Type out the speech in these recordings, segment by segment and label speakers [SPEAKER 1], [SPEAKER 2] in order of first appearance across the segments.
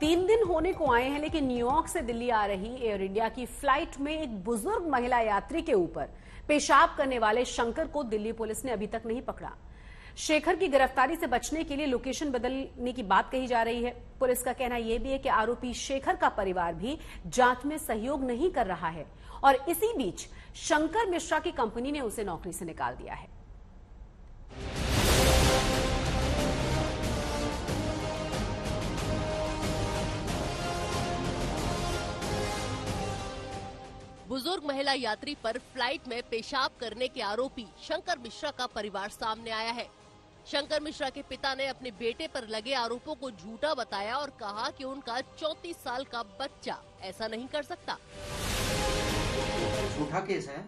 [SPEAKER 1] 3 दिन होने को आए हैं, लेकिन न्यूयॉर्क से दिल्ली आ रही एयर इंडिया की फ्लाइट में एक बुजुर्ग महिला यात्री के ऊपर पेशाब करने वाले शंकर को दिल्ली पुलिस ने अभी तक नहीं पकड़ा। शेखर की गिरफ्तारी से बचने के लिए लोकेशन बदलने की बात कही जा रही है। पुलिस का कहना यह भी है कि आरोपी शेखर का परिवार भी जांच में सहयोग नहीं कर रहा है और इसी बीच शंकर मिश्रा की कंपनी ने उसे नौकरी से निकाल दिया है।
[SPEAKER 2] बुजुर्ग महिला यात्री पर फ्लाइट में पेशाब करने के आरोपी शंकर मिश्रा का परिवार सामने आया है। शंकर मिश्रा के पिता ने अपने बेटे पर लगे आरोपों को झूठा बताया और कहा कि उनका 34 साल का बच्चा ऐसा नहीं कर सकता।
[SPEAKER 3] झूठा केस है।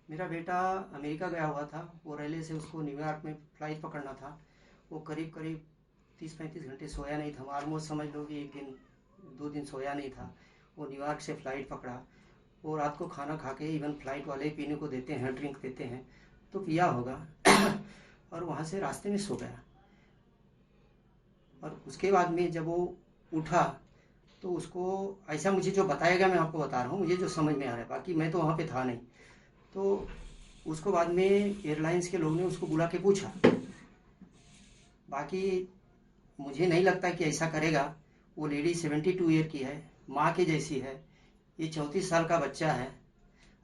[SPEAKER 3] मेरा बेटा अमेरिका गया हुआ था, वो रेलवे से उसको न्यूयॉर्क में फ्लाइट पकड़ना था। वो करीब 30-35 घंटे सोया नहीं था। ऑलमोस्ट समझ लो कि 1 दिन 2 दिन सोया नहीं था। वो न्यूयॉर्क से फ्लाइट पकड़ा और रात को खाना खा के, इवन फ्लाइट वाले पीने को देते हैं, ड्रिंक देते हैं तो पिया होगा और वहाँ से रास्ते में सो गया। और उसके बाद में जब वो उठा तो उसको ऐसा, मुझे जो बताएगा मैं आपको बता रहा हूँ, मुझे जो समझ में आ रहा है, बाकी मैं तो वहाँ पे था नहीं। तो उसको बाद में एयरलाइंस के लोग ने उसको बुला के पूछा। बाकी मुझे नहीं लगता कि ऐसा करेगा। वो लेडी 72 ईयर की है, माँ के जैसी है। ये 34 साल का बच्चा है,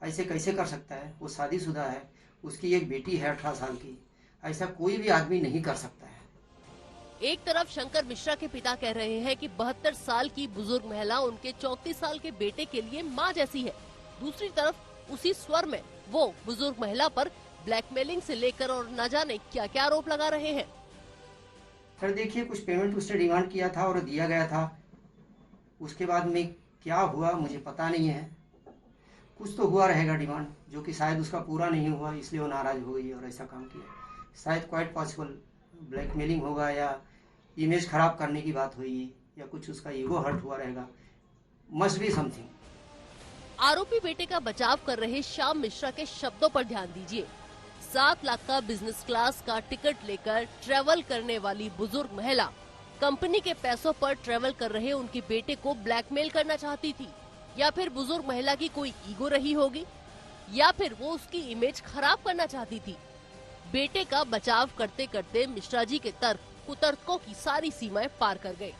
[SPEAKER 3] ऐसे कैसे कर सकता है? वो शादीशुदा है, उसकी एक बेटी है 18 साल की। ऐसा कोई भी आदमी नहीं कर सकता है।
[SPEAKER 2] एक तरफ शंकर मिश्रा के पिता कह रहे हैं कि 72 साल की बुजुर्ग महिला उनके 34 साल के बेटे के लिए मां जैसी है। दूसरी तरफ उसी स्वर में वो बुजुर्ग महिला पर ब्लैकमेलिंग से लेकर और न जाने क्या क्या आरोप लगा रहे हैं।
[SPEAKER 3] सर देखिए, कुछ पेमेंट उसने डिमांड किया था और दिया गया था। उसके बाद में क्या हुआ मुझे पता नहीं है। कुछ तो हुआ रहेगा डिमांड, जो कि शायद उसका पूरा नहीं हुआ, इसलिए वो नाराज हो गई और ऐसा काम किया। शायद क्वाइट पॉसिबल ब्लैकमेलिंग होगा या इमेज खराब करने की बात हुई या कुछ उसका ईगो हर्ट हुआ रहेगा। Must be something.
[SPEAKER 2] आरोपी बेटे का बचाव कर रहे श्याम मिश्रा के शब्दों पर ध्यान दीजिए। 7 लाख का बिजनेस क्लास का टिकट लेकर ट्रेवल करने वाली बुजुर्ग महिला कंपनी के पैसों पर ट्रेवल कर रहे उनके बेटे को ब्लैकमेल करना चाहती थी, या फिर बुजुर्ग महिला की कोई ईगो रही होगी, या फिर वो उसकी इमेज खराब करना चाहती थी। बेटे का बचाव करते करते मिश्रा जी के तर्क कुतर्कों की सारी सीमाएं पार कर गए।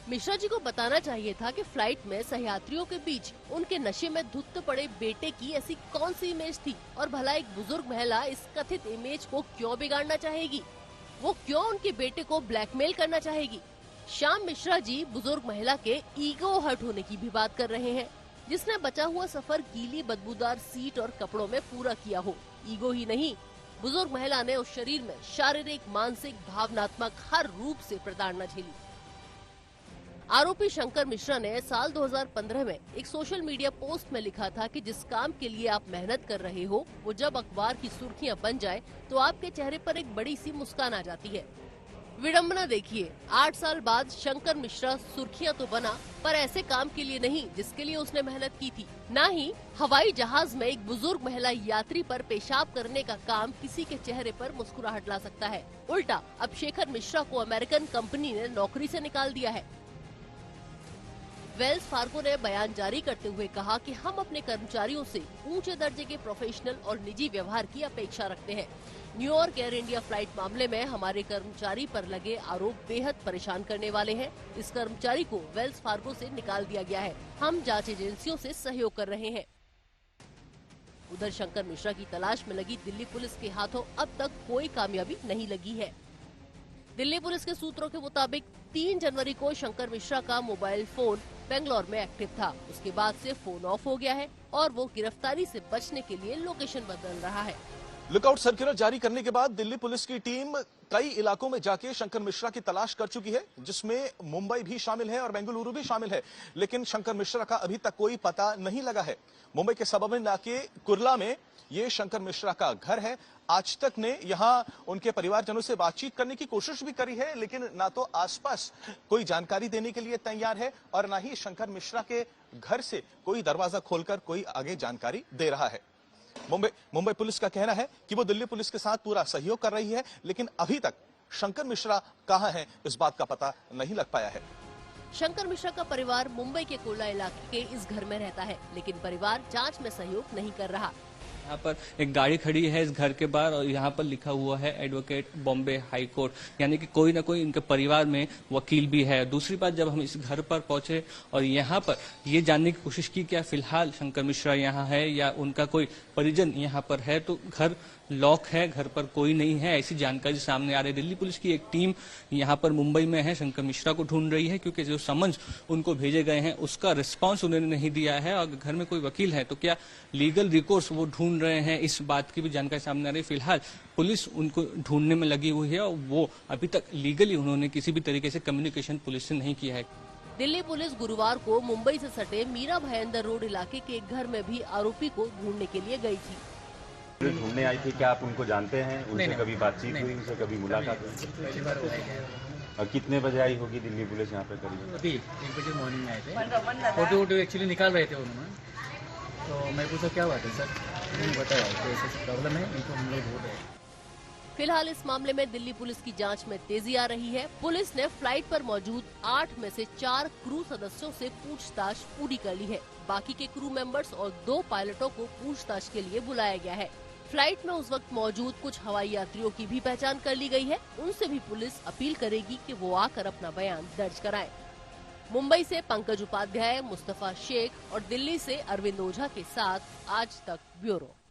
[SPEAKER 2] मिश्रा जी को बताना चाहिए था कि फ्लाइट में सहयात्रियों के बीच उनके नशे में धुत पड़े बेटे की ऐसी कौन सी इमेज थी, और भला एक बुजुर्ग महिला इस कथित इमेज को क्यों बिगाड़ना चाहेगी? वो क्यों उनके बेटे को ब्लैकमेल करना चाहेगी? श्याम मिश्रा जी बुजुर्ग महिला के ईगो हर्ट होने की भी बात कर रहे हैं, जिसने बचा हुआ सफर गीली बदबूदार सीट और कपड़ों में पूरा किया हो। ईगो ही नहीं, बुजुर्ग महिला ने उस शरीर में शारीरिक, मानसिक, भावनात्मक हर रूप से प्रताड़ना झेली। आरोपी शंकर मिश्रा ने साल 2015 में एक सोशल मीडिया पोस्ट में लिखा था कि जिस काम के लिए आप मेहनत कर रहे हो, वो जब अखबार की सुर्खियां बन जाए तो आपके चेहरे पर एक बड़ी सी मुस्कान आ जाती है। विडंबना देखिए, 8 साल बाद शंकर मिश्रा सुर्खियां तो बना, पर ऐसे काम के लिए नहीं जिसके लिए उसने मेहनत की थी। न ही हवाई जहाज में एक बुजुर्ग महिला यात्री पर पेशाब करने का काम किसी के चेहरे पर मुस्कुराहट ला सकता है। उल्टा अब शेखर मिश्रा को अमेरिकन कंपनी ने नौकरी से निकाल दिया है। वेल्स फार्गो ने बयान जारी करते हुए कहा कि हम अपने कर्मचारियों से ऊंचे दर्जे के प्रोफेशनल और निजी व्यवहार की अपेक्षा रखते हैं। न्यूयॉर्क एयर इंडिया फ्लाइट मामले में हमारे कर्मचारी पर लगे आरोप बेहद परेशान करने वाले हैं। इस कर्मचारी को वेल्स फार्गो से निकाल दिया गया है। हम जांच एजेंसियों से सहयोग कर रहे हैं। उधर शंकर मिश्रा की तलाश में लगी दिल्ली पुलिस के हाथों अब तक कोई कामयाबी नहीं लगी है। दिल्ली पुलिस के सूत्रों के मुताबिक 3 जनवरी को शंकर मिश्रा का मोबाइल फोन बेंगलोर में एक्टिव था। उसके बाद से फोन ऑफ हो गया है और वो गिरफ्तारी से बचने के लिए लोकेशन बदल रहा है।
[SPEAKER 4] लुकआउट सर्कुलर जारी करने के बाद दिल्ली पुलिस की टीम कई इलाकों में जाके शंकर मिश्रा की तलाश कर चुकी है, जिसमें मुंबई भी शामिल है और बेंगलुरु भी शामिल है। लेकिन शंकर मिश्रा का अभी तक कोई पता नहीं लगा है। मुंबई के सबअर्बन इलाके कुर्ला में ये शंकर मिश्रा का घर है। आज तक ने यहां उनके परिवारजनों से बातचीत करने की कोशिश भी करी है, लेकिन ना तो आसपास कोई जानकारी देने के लिए तैयार है और ना ही शंकर मिश्रा के घर से कोई दरवाजा खोलकर कोई आगे जानकारी दे रहा है। मुंबई पुलिस का कहना है कि वो दिल्ली पुलिस के साथ पूरा सहयोग कर रही है, लेकिन अभी तक शंकर मिश्रा कहां है इस बात का पता नहीं लग पाया है।
[SPEAKER 2] शंकर मिश्रा का परिवार मुंबई के कोला इलाके के इस घर में रहता है, लेकिन परिवार जांच में सहयोग नहीं कर रहा।
[SPEAKER 5] यहाँ पर एक गाड़ी खड़ी है इस घर के बाहर और यहाँ पर लिखा हुआ है एडवोकेट बॉम्बे हाई कोर्ट, यानी कि कोई ना कोई इनके परिवार में वकील भी है। दूसरी बात, जब हम इस घर पर पहुंचे और यहाँ पर ये जानने की कोशिश की क्या फिलहाल शंकर मिश्रा यहाँ है या उनका कोई परिजन यहाँ पर है, तो घर लॉक है, घर पर कोई नहीं है, ऐसी जानकारी सामने आ रही है। दिल्ली पुलिस की एक टीम यहाँ पर मुंबई में है, शंकर मिश्रा को ढूंढ रही है, क्योंकि जो समन्स उनको भेजे गए हैं उसका रिस्पांस उन्होंने नहीं दिया है। और घर में कोई वकील है तो क्या लीगल रिकोर्स वो ढूंढ रहे हैं, इस बात की भी जानकारी सामने आ रही है। फिलहाल पुलिस उनको ढूंढने में लगी हुई है और वो अभी तक लीगली उन्होंने किसी भी तरीके से कम्युनिकेशन पुलिस से नहीं किया है।
[SPEAKER 2] दिल्ली पुलिस गुरुवार को मुंबई से सटे मीरा भयंदर रोड इलाके के एक घर में भी आरोपी को ढूंढने के लिए गई थी।
[SPEAKER 6] ढूंढने आई थी, क्या आप उनको जानते हैं? उनसे कभी बातचीत हुई, उनसे कभी मुलाकात हुई? और कितने बजे आई होगी दिल्ली पुलिस यहाँ पे करीब?
[SPEAKER 7] अभी 1 बजे मॉर्निंग में आए थे। फोटो एक्चुअली निकाल रहे थे उन्होंने, तो मैं पूछा क्या बात है सर, उन्होंने बताया कि ऐसी प्रॉब्लम है, इनको हम लोग ढूंढ रहे हैं।
[SPEAKER 2] फिलहाल इस मामले में दिल्ली पुलिस की जांच में तेजी आ रही है। पुलिस ने फ्लाइट पर मौजूद 8 में से 4 क्रू सदस्यों से पूछताछ पूरी कर ली है। बाकी के क्रू मेंबर्स और 2 पायलटों को पूछताछ के लिए बुलाया गया है। फ्लाइट में उस वक्त मौजूद कुछ हवाई यात्रियों की भी पहचान कर ली गई है। उनसे भी पुलिस अपील करेगी कि वो आकर अपना बयान दर्ज कराएं। मुंबई से पंकज उपाध्याय, मुस्तफा शेख और दिल्ली से अरविंद ओझा के साथ आज तक ब्यूरो।